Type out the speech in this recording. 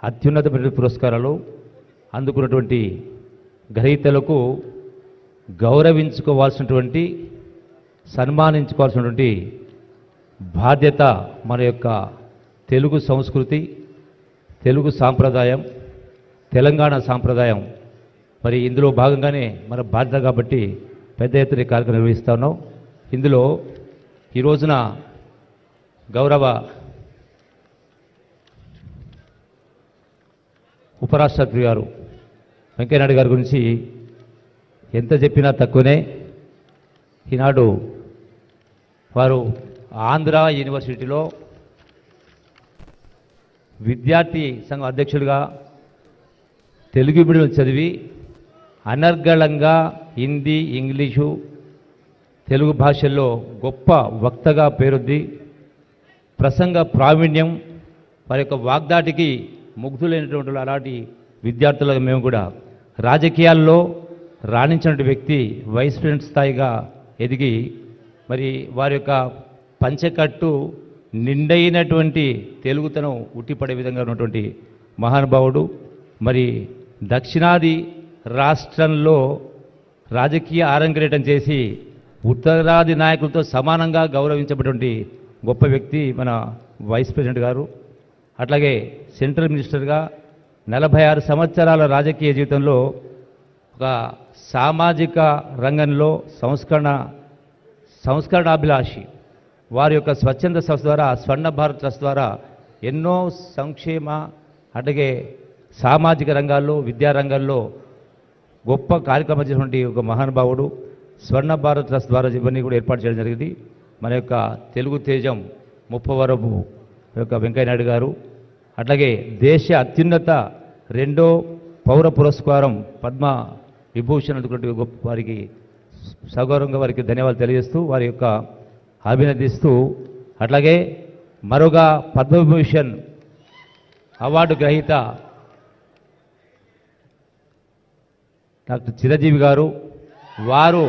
అత్యున్నతమైన పురస్కారాలు అందుకున్నటువంటి గ్రహీతలకు గౌరవించుకోవాల్సినటువంటి సన్మానించుకోవాల్సినటువంటి బాధ్యత మన యొక్క తెలుగు సంస్కృతి, తెలుగు సాంప్రదాయం, తెలంగాణ సాంప్రదాయం. మరి ఇందులో భాగంగానే మన బాధ్యత కాబట్టి పెద్ద ఎత్తున కార్యక్రమం నిర్వహిస్తా ఉన్నాం. ఇందులో ఈ రోజున గౌరవ ఉపరాష్ట్రపతి గారు వెంకయ్యనాయుడు గారి గురించి ఎంత చెప్పినా తక్కువనే. ఈనాడు వారు ఆంధ్ర యూనివర్సిటీలో విద్యార్థి సంఘం అధ్యక్షుడిగా తెలుగు మీడియం చదివి అనర్గళంగా హిందీ, ఇంగ్లీషు, తెలుగు భాషల్లో గొప్ప వక్తగా పేరొంది ప్రసంగ ప్రావీణ్యం, వారి యొక్క వాగ్దాటికి ముగ్ధులైనటువంటి అలాంటి విద్యార్థులుగా మేము కూడా రాజకీయాల్లో రాణించిన వ్యక్తి వైస్ ప్రెసిడెంట్ స్థాయిగా ఎదిగి మరి వారి యొక్క పంచకట్టు నిండైనటువంటి తెలుగుతనం ఉట్టిపడే విధంగా ఉన్నటువంటి మహానుభావుడు. మరి దక్షిణాది రాష్ట్రంలో రాజకీయ ఆరంగేటం చేసి ఉత్తరాది నాయకులతో సమానంగా గౌరవించబడినటువంటి గొప్ప వ్యక్తి మన వైస్ ప్రెసిడెంట్ గారు. అట్లాగే సెంట్రల్ మినిస్టర్గా 46 సంవత్సరాల రాజకీయ జీవితంలో ఒక సామాజిక రంగంలో సంస్కరణాభిలాషి వారి యొక్క స్వచ్ఛంద సంస్థ ద్వారా, స్వర్ణ భారత్ ట్రస్ట్ ద్వారా ఎన్నో సంక్షేమ అట్లాగే సామాజిక రంగాల్లో, విద్యారంగాల్లో గొప్ప కార్యక్రమం చేసినటువంటి ఒక మహానుభావుడు. స్వర్ణ భారత్ ట్రస్ట్ ద్వారా ఇవన్నీ కూడా ఏర్పాటు చేయడం జరిగింది. మన యొక్క తెలుగు తేజం ముప్పవరపు యొక్క వెంకయ్యనాయుడు గారు. అట్లాగే దేశ అత్యున్నత 2వ పౌర పురస్కారం పద్మ విభూషణ్ అందుకున్నటువంటి గొప్ప వారికి సగౌరవంగా వారికి ధన్యవాదాలు తెలియజేస్తూ వారి యొక్క అభినందిస్తూ, అట్లాగే మరొక పద్మవిభూషణ్ అవార్డు గ్రహీత డాక్టర్ చిరంజీవి గారు, వారు